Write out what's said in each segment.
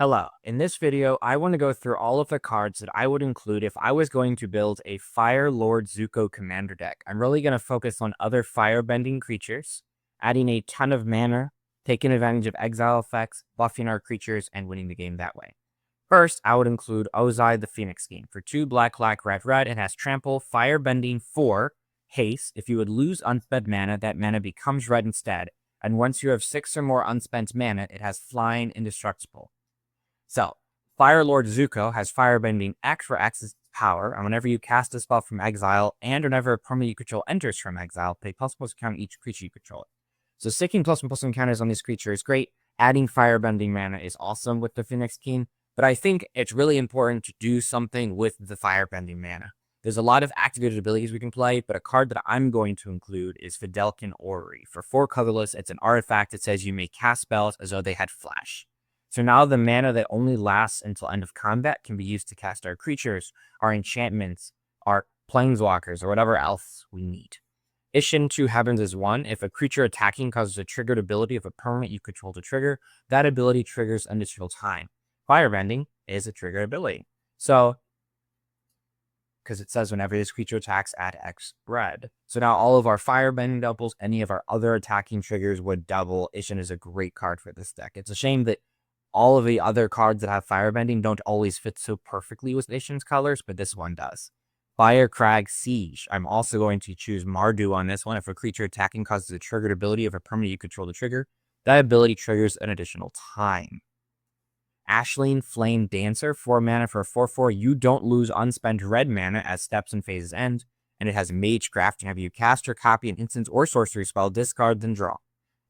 Hello. In this video, I want to go through all of the cards that I would include if I was going to build a Fire Lord Zuko commander deck. I'm really going to focus on other firebending creatures, adding a ton of mana, taking advantage of exile effects, buffing our creatures, and winning the game that way. First, I would include Ozai the Phoenix King. For 2 black, red, it has Trample, Firebending 4, Haste. If you would lose unspent mana, that mana becomes red instead. And once you have 6 or more unspent mana, it has Flying Indestructible. So, Fire Lord Zuko has Firebending X for X's power, and whenever you cast a spell from exile, and whenever a permanent you control enters from exile, pay +1/+ counter each creature you control. So sticking +1/+ counters on this creature is great. Adding Firebending mana is awesome with the Phoenix King, but I think it's really important to do something with the Firebending mana. There's a lot of activated abilities we can play, but a card that I'm going to include is Fidelkin Orrery. For 4 colorless, it's an artifact that says you may cast spells as though they had flash. So now the mana that only lasts until end of combat can be used to cast our creatures, our enchantments, our planeswalkers, or whatever else we need. Ishin 2 Heavens is 1. If a creature attacking causes a triggered ability of a permanent you control to trigger, that ability triggers an additional time. Firebending is a trigger ability. So, because it says whenever this creature attacks, add X red. So now all of our firebending doubles, any of our other attacking triggers would double. Ishin is a great card for this deck. It's a shame that all of the other cards that have firebending don't always fit so perfectly with Ishin's colors, but this one does. Firecrag Siege. I'm also going to choose Mardu on this one. If a creature attacking causes a triggered ability of a permanent you control to trigger, that ability triggers an additional time. Ashleen Flame Dancer, 4 mana for a 4/4. You don't lose unspent red mana as steps and phases end, and it has Mage Craft. Have you cast or copy an instant or sorcery spell, discard, then draw.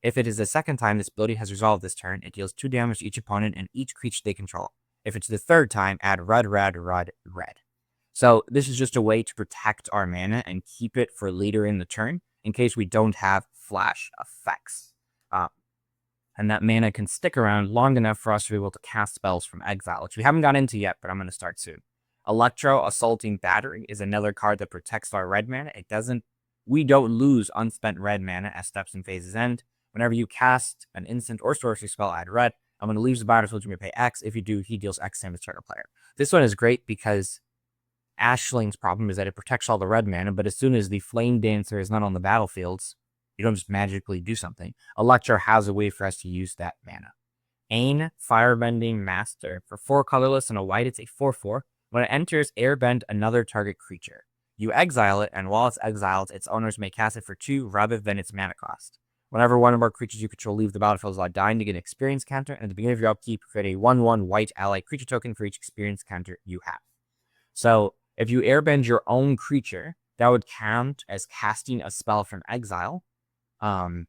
If it is the second time this ability has resolved this turn, it deals 2 damage to each opponent and each creature they control. If it's the third time, add red. So this is just a way to protect our mana and keep it for later in the turn in case we don't have flash effects. And that mana can stick around long enough for us to be able to cast spells from exile, which we haven't got into yet, but I'm going to start soon. Electro Assaulting Battery is another card that protects our red mana. We don't lose unspent red mana as steps and phases end. Whenever you cast an instant or sorcery spell, add red. And when it leaves the battlefield, you may pay X. If you do, he deals X damage to target player. This one is great because Ashling's problem is that it protects all the red mana, but as soon as the Flame Dancer is not on the battlefields, you don't just magically do something. Electro has a way for us to use that mana. Ain Firebending Master. For 4 colorless and a white, it's a 4/4. When it enters, airbend another target creature. You exile it, and while it's exiled, its owners may cast it for 2 rather than its mana cost. Whenever one of our creatures you control leave the battlefield without dying, to get an experience counter, and at the beginning of your upkeep, create a 1/1 white ally creature token for each experience counter you have. So, if you airbend your own creature, that would count as casting a spell from exile. So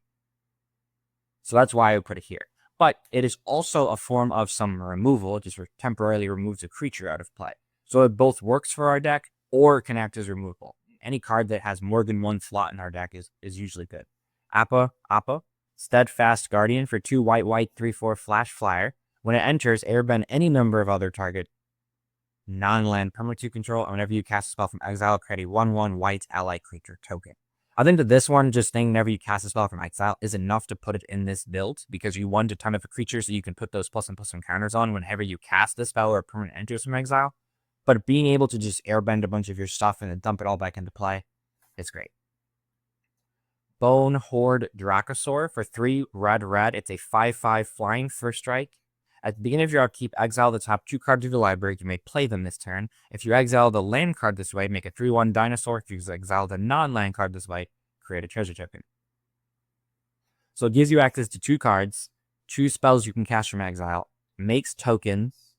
that's why I would put it here. But it is also a form of some removal. It just temporarily removes a creature out of play. So it both works for our deck or can act as removal. Any card that has more than one slot in our deck is usually good. Appa, Steadfast Guardian. For 2 white, 3/4 flash flyer. When it enters, airbend any number of other target non-land permanent you control, and whenever you cast a spell from exile, create a 1/1 white ally creature token. I think that this one, just saying whenever you cast a spell from exile, is enough to put it in this build, because you want a ton of creatures that you can put those +1/+1 counters on whenever you cast the spell or a permanent enters from exile. But being able to just airbend a bunch of your stuff and then dump it all back into play, is great. Bone Horde Dracosaur. For 3 red, it's a 5/5 flying first strike. At the beginning of your upkeep, exile the top 2 cards of your library. You may play them this turn. If you exile the land card this way, make a 3/1 dinosaur. If you exile the non-land card this way, create a treasure token. So it gives you access to 2 cards, 2 spells you can cast from exile, makes tokens,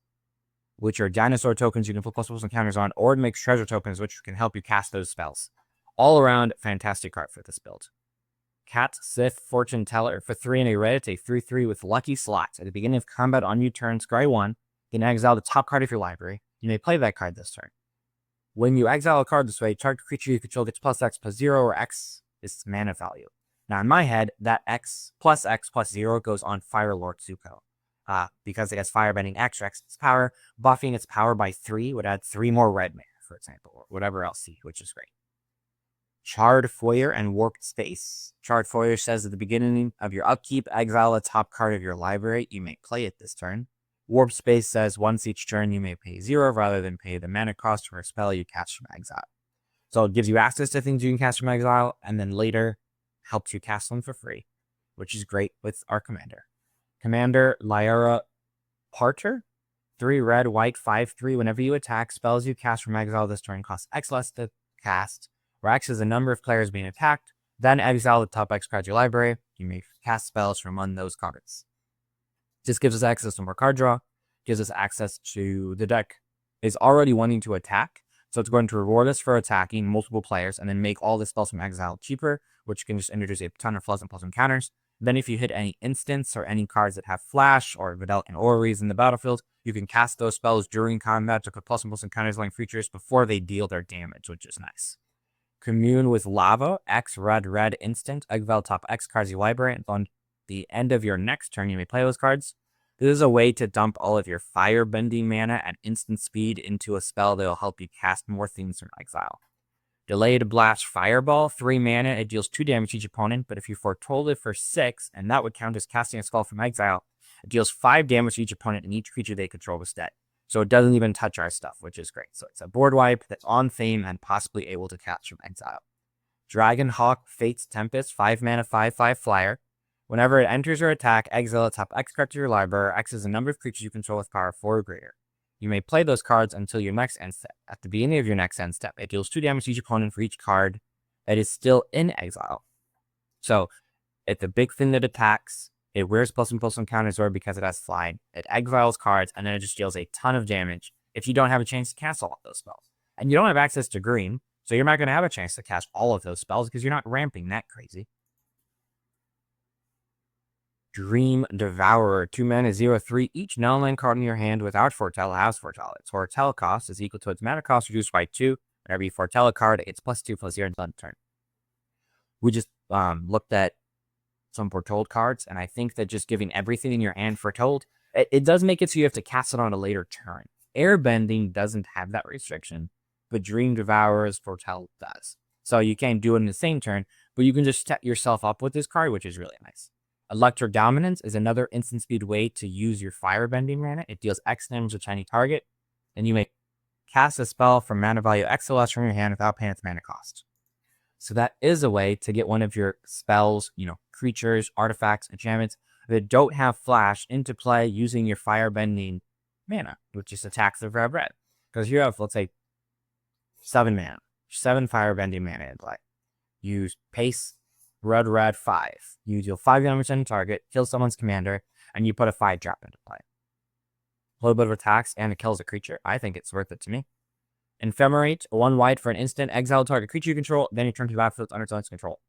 which are dinosaur tokens you can put +1 counters on, or it makes treasure tokens, which can help you cast those spells. All around, fantastic card for this build. Cat Sith Fortune Teller. For 3 and a red, it's a 3/3 with lucky slots. At the beginning of combat on your turn, scry 1, you can exile the top card of your library. You may play that card this turn. When you exile a card this way, target creature you control gets +X+0, or X is its mana value. Now in my head, that X+0 goes on Fire Lord Zuko. Because it has Firebending X or X its power, buffing its power by 3 would add 3 more red mana, for example, or whatever else, which is great. Charred Foyer and Warped Space. Charred Foyer says at the beginning of your upkeep, exile a top card of your library. You may play it this turn. Warp Space says once each turn you may pay 0 rather than pay the mana cost for a spell you cast from exile. So it gives you access to things you can cast from exile, and then later helps you cast them for free, which is great with our commander. Commander Lyra Parter, 3 red, white, 5/3. Whenever you attack, spells you cast from exile this turn cost X less to cast, where X is the number of players being attacked. Then exile the top X cards of your library. You may cast spells from among those cards. This gives us access to more card draw, gives us access to the deck is already wanting to attack, so it's going to reward us for attacking multiple players and then make all the spells from exile cheaper, which can just introduce a ton of plus and counters. Then if you hit any instants or any cards that have flash or Vidal and Orreries in the battlefield, you can cast those spells during combat to put plus and counters on creatures before they deal their damage, which is nice. Commune with Lava, X red instant, exile top X cards your library, and on the end of your next turn you may play those cards. This is a way to dump all of your firebending mana at instant speed into a spell that will help you cast more things from exile. Delayed Blast Fireball, 3 mana, it deals 2 damage to each opponent, but if you foretold it for 6, and that would count as casting a spell from exile, it deals 5 damage to each opponent and each creature they control is dead. So it doesn't even touch our stuff, which is great. So it's a board wipe that's on theme and possibly able to cast from exile. Dragonhawk Fate's Tempest, 5 mana, 5/5 flyer. Whenever it enters your attack, exile a top X card to your library. X is the number of creatures you control with power 4 or greater. You may play those cards until your next end step. At the beginning of your next end step, it deals 2 damage to each opponent for each card that is still in exile. So it's a big thing that attacks. It wears plus and counters or because it has slide. It exiles cards, and then it just deals a ton of damage if you don't have a chance to cast all of those spells. And you don't have access to green, so you're not going to have a chance to cast all of those spells because you're not ramping that crazy. Dream Devourer, 2 mana, 0/3. Each non-land card in your hand without Foretell has Foretell. Its Foretell cost is equal to its mana cost reduced by 2. Whenever you Foretell a card, it's +2/+0 until end turn. We just looked at some Foretold cards, and I think that just giving everything in your hand Foretold, it does make it so you have to cast it on a later turn. Airbending doesn't have that restriction, but Dream Devourer's Foretell does. So you can't do it in the same turn, but you can just set yourself up with this card, which is really nice. Electric Dominance is another instant speed way to use your Firebending mana. It deals X damage to any target, and you may cast a spell from mana value X or less from your hand without paying its mana cost. So that is a way to get one of your spells, creatures, artifacts, enchantments that don't have flash into play using your Firebending mana, which just attacks the red. Because you have, let's say, 7 mana, 7 Firebending mana in play. Use Pace, red 5. You deal 5 damage on a target, kill someone's commander, and you put a 5-drop into play. A little bit of attacks, and it kills a creature. I think it's worth it to me. Ephemerate, 1 white for an instant, exile target creature you control, then you turn to the battlefield under its control.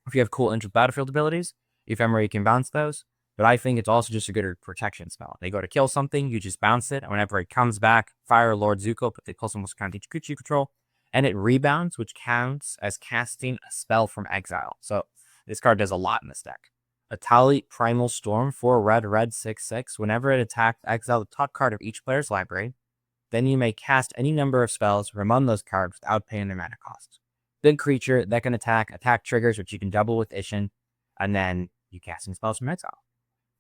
If you have cool battlefield abilities, Ephemerate can bounce those, but I think it's also just a good protection spell. They go to kill something, you just bounce it, and whenever it comes back, fire Lord Zuko, put the plus almost count each creature you control, and it rebounds, which counts as casting a spell from exile. So this card does a lot in this deck. Atali Primal Storm, 4 red 6/6. Whenever it attacks, exile the top card of each player's library. Then you may cast any number of spells from among those cards without paying their mana cost. Big creature that can attack triggers, which you can double with Ishin, and then you casting spells from exile.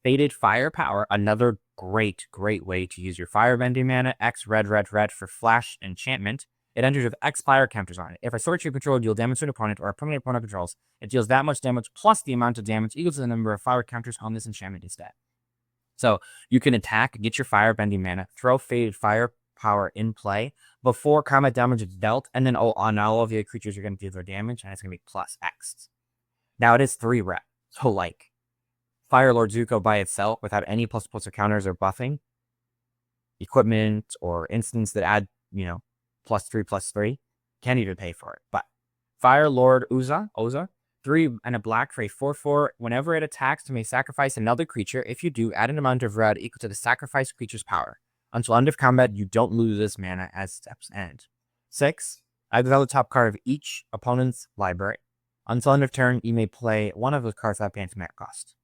Faded Firepower, another great way to use your Firebending mana. X red for flash enchantment. It enters with X fire counters on it. If a sorcery you control deals damage to an opponent or a permanent opponent controls, it deals that much damage plus the amount of damage equal to the number of fire counters on this enchantment instead. So you can attack, get your Firebending mana, throw Faded Firepower in play before combat damage is dealt, and then on all of your creatures you're going to deal their damage, and it's going to be plus X. Now it is 3 red, so like Fire Lord Zuko by itself without any plus or counters or buffing, equipment or instants that add, +3/+3, can't even pay for it. But Fire Lord Oza, 3 and a black for a 4/4. Whenever it attacks, you may sacrifice another creature. If you do, add an amount of red equal to the sacrificed creature's power. Until end of combat, you don't lose this mana as steps end. 6, exile the top card of each opponent's library. Until end of turn, you may play one of those cards without paying its mana cost.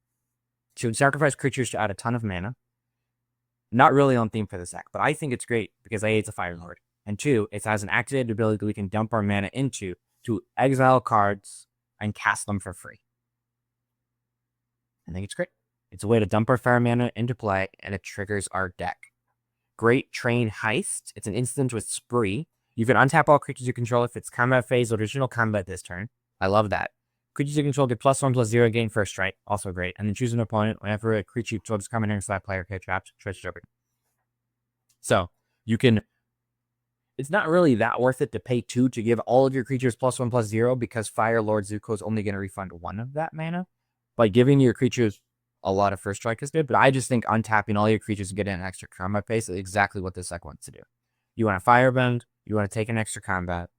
2, sacrifice creatures to add a ton of mana. Not really on theme for this deck, but I think it's great because A, it's a Fire Lord. And 2, it has an activated ability that we can dump our mana into to exile cards and cast them for free. I think it's great. It's a way to dump our fire mana into play, and it triggers our deck. Great Train Heist. It's an instant with Spree. You can untap all creatures you control if it's combat phase or additional combat this turn. I love that. Creatures you control get +1/+0 gain first strike. Also great. And then choose an opponent. Whenever a creature you control is coming into that player get trapped, switch it over. So you can. It's not really that worth it to pay 2 to give all of your creatures +1/+0 because Fire Lord Zuko is only going to refund 1 of that mana. But giving your creatures a lot of first strike is good. But I just think untapping all your creatures and getting an extra combat phase is exactly what this deck wants to do. You want to Firebend. You want to take an extra combat.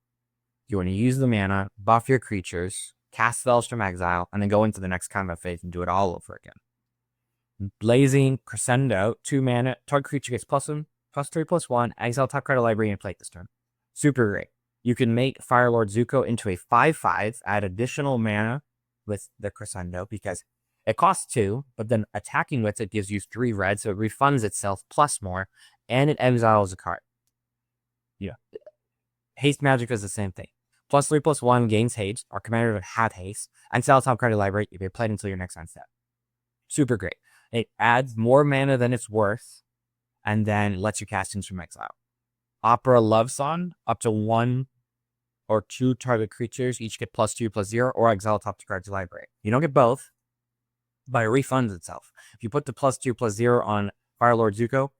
You want to use the mana, buff your creatures, cast spells from exile, and then go into the next combat phase and do it all over again. Blazing Crescendo, 2 mana, target creature gets +3/+1, exile top card of library and play it this turn. Super great. You can make Fire Lord Zuko into a 5/5, add additional mana with the Crescendo because it costs 2, but then attacking with it gives you 3 red, so it refunds itself plus more, and it exiles a card. Yeah. Haste Magic is the same thing. +3/+1 gains haste. Our commander would have haste. Exile top card of library. You may play it until your next end step. Super great. It adds more mana than it's worth, and then lets you cast things from exile. Opera Love Song, up to 1 or 2 target creatures each get +2/+0, or exile top 2 cards of library. You don't get both, but it refunds itself. If you put the +2/+0 on Fire Lord Zuko,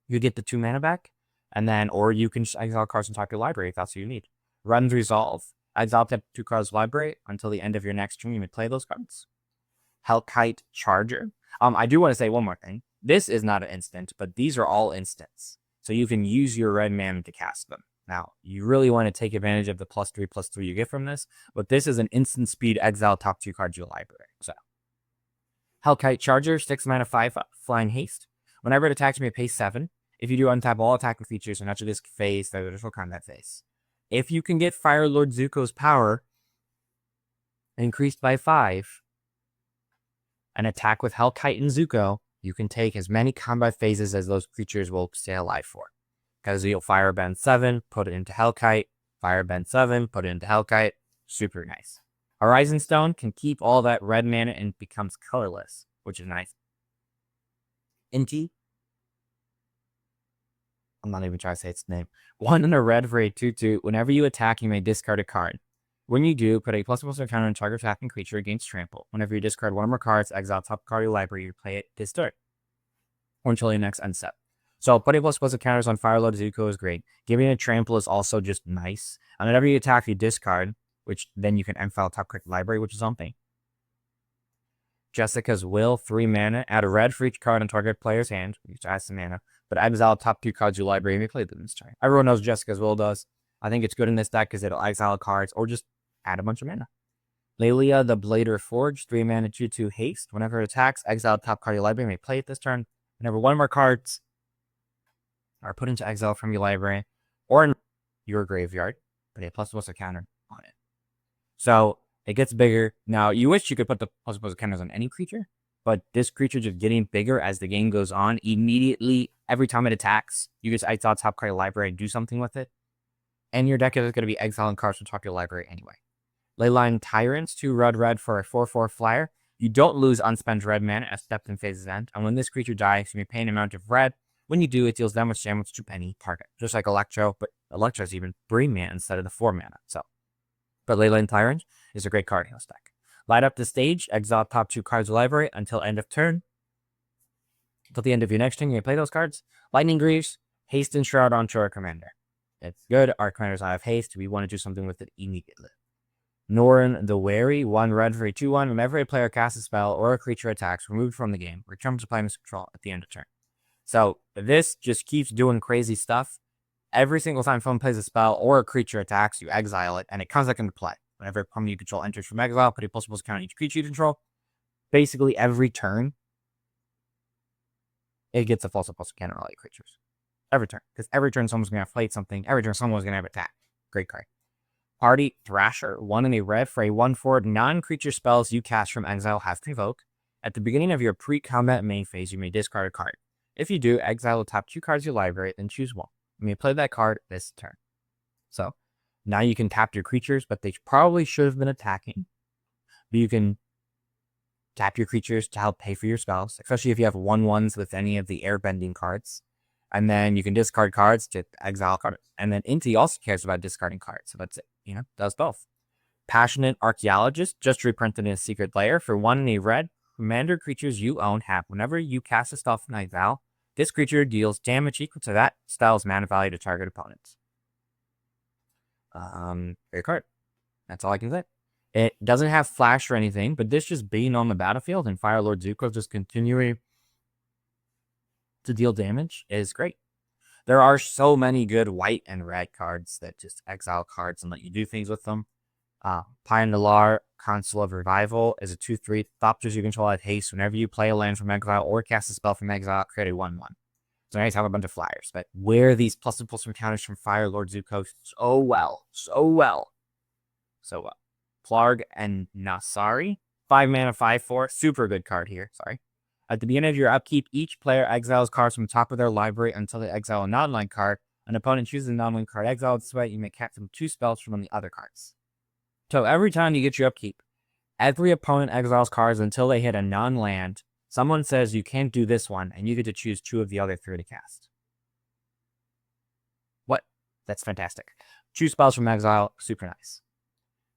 you get the 2 mana back. And then, or you can exile cards on top of your library if that's what you need. Run's Resolve. Exile top 2 cards library until the end of your next turn. You may play those cards. Hellkite Charger. I do want to say one more thing. This is not an instant, but these are all instants. So you can use your red mana to cast them. Now, you really want to take advantage of the +3/+3 you get from this, but this is an instant speed exile top 2 cards your library. So, Hellkite Charger, 6 mana, 5 flying haste. Whenever it attacks, you may pay 7. If you do untap all attacking features and after this phase, the additional combat phase. If you can get Fire Lord Zuko's power increased by 5 and attack with Hellkite and Zuko, you can take as many combat phases as those creatures will stay alive for. Because you'll Firebend 7, put it into Hellkite, Firebend 7, put it into Hellkite. Super nice. Horizon Stone can keep all that red mana and becomes colorless, which is nice. Inti. I'm not even trying to say its name. 1 in a red for a 2/2. Whenever you attack, you may discard a card. When you do, put a +1/+1 counter on target attacking creature against trample. Whenever you discard 1 or more cards, exile top card of your library, you play it this turn. Or until your next end step. So putting +1/+1 counters on Fire Lord Zuko is great. Giving a trample is also just nice. And whenever you attack, you discard, which then you can exile top card library, which is something. Jessica's Will, 3 mana. Add a red for each card on target player's hand, which adds some mana. But exile top 2 cards of your library and you play them this turn. Everyone knows Jessica's Will does. I think it's good in this deck because it'll exile cards or just add a bunch of mana. Laelia, the Blade Reforged, 3 mana, 2/2 haste. Whenever it attacks, exile top card of your library and may play it this turn. Whenever 1 more cards are put into exile from your library or in your graveyard, put a +1/+1 counter on it. So it gets bigger. Now, you wish you could put the +1/+1 counters on any creature, but this creature just getting bigger as the game goes on. Immediately, every time it attacks, you just exile top card of your library and do something with it. And your deck is going to be exiling cards from top of your library anyway. Leyline Tyrants, 2 red for a 4/4 flyer. You don't lose unspent red mana as stepped in phase's end. And when this creature dies, you may pay an amount of red. When you do, it deals that much damage to any target. Just like Electro, but Electro is even 3 mana instead of the 4 mana. So, but Leyline Tyrant is a great card in this deck. Light up the stage, exile top 2 cards of the library until end of turn. Until the end of your next turn, you may play those cards. Lightning Greaves, haste and shroud onto our commander. It's good. Our commanders have haste. We want to do something with it immediately. Norin the Wary, 1 red for a 2/1. Whenever a player casts a spell or a creature attacks, removed from the game, return to player's control at the end of turn. So this just keeps doing crazy stuff. Every single time someone plays a spell or a creature attacks, you exile it, and it comes back into play. Whenever a permanent you control enters from exile, put a +1/+1 count on each creature you control. Basically, every turn, it gets a +1/+1 count on all your creatures. Every turn. Because every turn someone's going to have played something. Every turn someone's going to have attacked. Great card. Party Thrasher, 1 in a red for a 1/4. Non-creature spells you cast from exile have to evoke. At the beginning of your pre-combat main phase, you may discard a card. If you do, exile the top 2 cards of your library, then choose 1. You may play that card this turn. So, now you can tap your creatures, but they probably should have been attacking. But you can tap your creatures to help pay for your spells, especially if you have 1/1s with any of the airbending cards. And then you can discard cards to exile cards. And then Inti also cares about discarding cards. So that's it. Does both. Passionate Archaeologist, just reprinted in a secret layer. For 1 and a red, commander creatures you own have, whenever you cast a spell from exile, this creature deals damage equal to that spell's mana value to target opponents. Great card. That's all I can say. It doesn't have flash or anything, but this just being on the battlefield and Fire Lord Zuko just continuing to deal damage is great. There are so many good white and red cards that just exile cards and let you do things with them. Pioneer, Consul of Revival is a 2/3. Thopters you control at haste. Whenever you play a land from exile or cast a spell from exile, create a 1/1. So now you have a bunch of flyers, but where these plus and plus counters from Fire Lord Zuko so well. Plarg and Nasari, 5 mana, 5/4, super good card here. Sorry. At the beginning of your upkeep, each player exiles cards from the top of their library until they exile a non-land card. An opponent chooses a non-land card exiled this way. You may cast them 2 spells from the other cards. So every time you get your upkeep, every opponent exiles cards until they hit a non-land. Someone says you can't do this one, and you get to choose 2 of the other 3 to cast. What? That's fantastic. Choose spells from exile, super nice.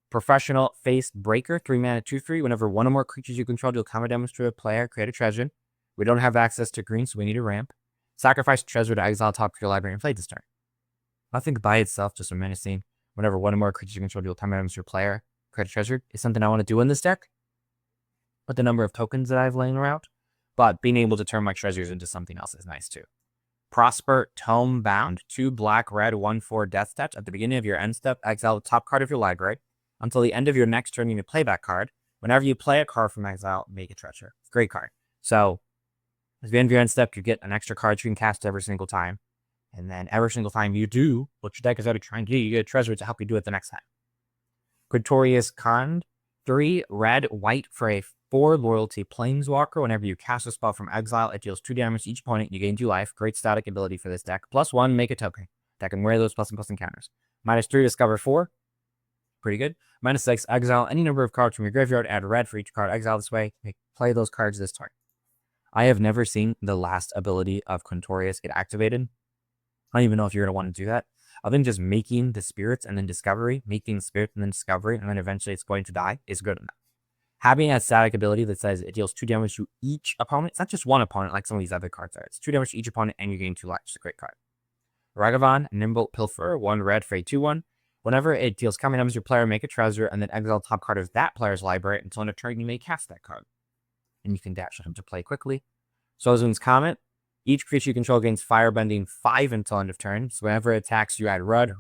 Professional Face Breaker, 3 mana, 2/3. Whenever 1 or more creatures you control deal combat damage to a player, create a treasure. We don't have access to green, so we need a ramp. Sacrifice a treasure to exile top of your library and play this turn. Nothing by itself, just a menacing. Whenever 1 or more creatures you control deal combat damage to a player, create a treasure is something I want to do in this deck. With the number of tokens that I have laying around. But being able to turn my treasures into something else is nice too. Prosper Tome-Bound, 2 black, red, 1/4 death steps. At the beginning of your end step, exile the top card of your library. Until the end of your next turn, you may play that card. Whenever you play a card from exile, make a treasure. Great card. So, at the end of your end step, you get an extra card you can cast every single time. And then every single time you do what your deck is already trying to do, you get a treasure to help you do it the next time. Quintorius Kond, 3 red, white for a 4 loyalty Planeswalker. Whenever you cast a spell from exile, it deals 2 damage to each opponent. You gain 2 life. Great static ability for this deck. +1, make a token. That can wear those plus and plus encounters. -3, discover 4. Pretty good. -6, exile any number of cards from your graveyard. Add red for each card exile this way. Play those cards this turn. I have never seen the last ability of Quintorius get activated. I don't even know if you're going to want to do that. I think just making the spirits and then discovery, making the spirit and then discovery, and then eventually it's going to die is good enough. Having a static ability that says it deals 2 damage to each opponent. It's not just 1 opponent like some of these other cards are. It's 2 damage to each opponent and you gain 2 life. It's a great card. Ragavan, Nimble Pilferer, 1 red for a 2/1. Whenever it deals combat damage to your player, make a treasure and then exile the top card of that player's library until end of turn you may cast that card. And you can dash him to play quickly. Sozun's Comet. Each creature you control gains Firebending 5 until end of turn. So whenever it attacks, you add red.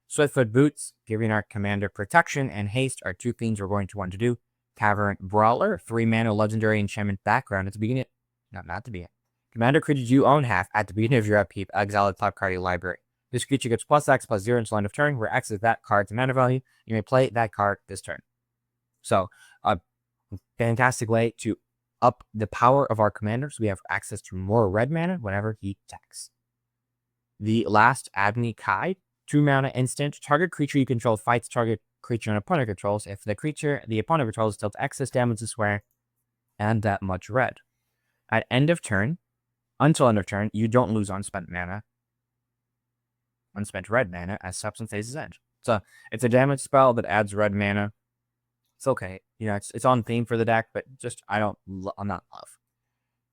Swiftfoot Boots, giving our commander protection and haste are 2 things we're going to want to do. Cavern Brawler, 3 mana legendary enchantment background at the beginning. Not the beginning. Commander creatures you own have at the beginning of your upkeep, exile the top card of your library. This creature gets +X +0 until end of turn, where X is that card's mana value. You may play that card this turn. So, a fantastic way to up the power of our commander so we have access to more red mana whenever he attacks. The Last Airbender Magic, 2 mana instant. Target creature you control fights target creature an opponent controls. If the creature the opponent controls deals excess damage this way, and that much red. At end of turn, until end of turn, you don't lose unspent red mana as Substance Phase's End. So it's a damage spell that adds red mana. It's okay. It's on theme for the deck, but just I'm not love.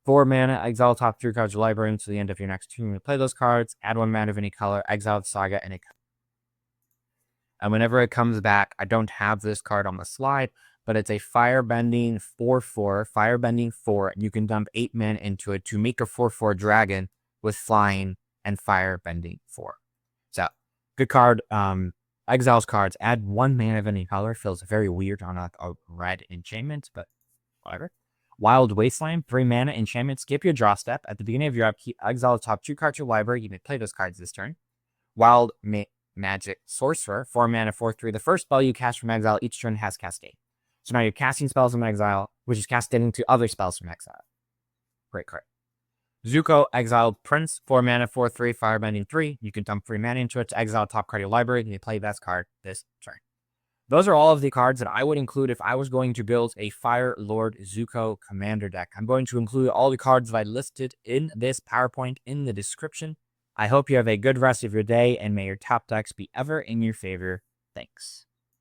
4 mana, exile top 3 cards of your library until the end of your next turn. You play those cards, add 1 mana of any color, exile the Saga, and whenever it comes back, I don't have this card on the slide, but it's a Firebending 4/4, Firebending 4, and you can dump 8 mana into it to make a 4/4 dragon with flying and Firebending 4. So, good card. Exiles cards, add 1 mana of any color. Feels very weird on a red enchantment, but whatever. Wild Wasteland, 3 mana enchantment. Skip your draw step. At the beginning of your upkeep, exile the top 2 cards of your library. You may play those cards this turn. Wild Magic Sorcerer, 4 mana, 4/3. The first spell you cast from exile each turn has Cascade. So now you're casting spells from exile, which is cascading to other spells from exile. Great card. Zuko Exiled Prince, 4 mana, 4/3, Firebending 3. You can dump 3 mana into it to exile top card of your library, and you play that card this turn. those are all of the cards that I would include if I was going to build a Fire Lord Zuko commander deck. I'm going to include all the cards that I listed in this PowerPoint in the description. I hope you have a good rest of your day, and may your top decks be ever in your favor. Thanks.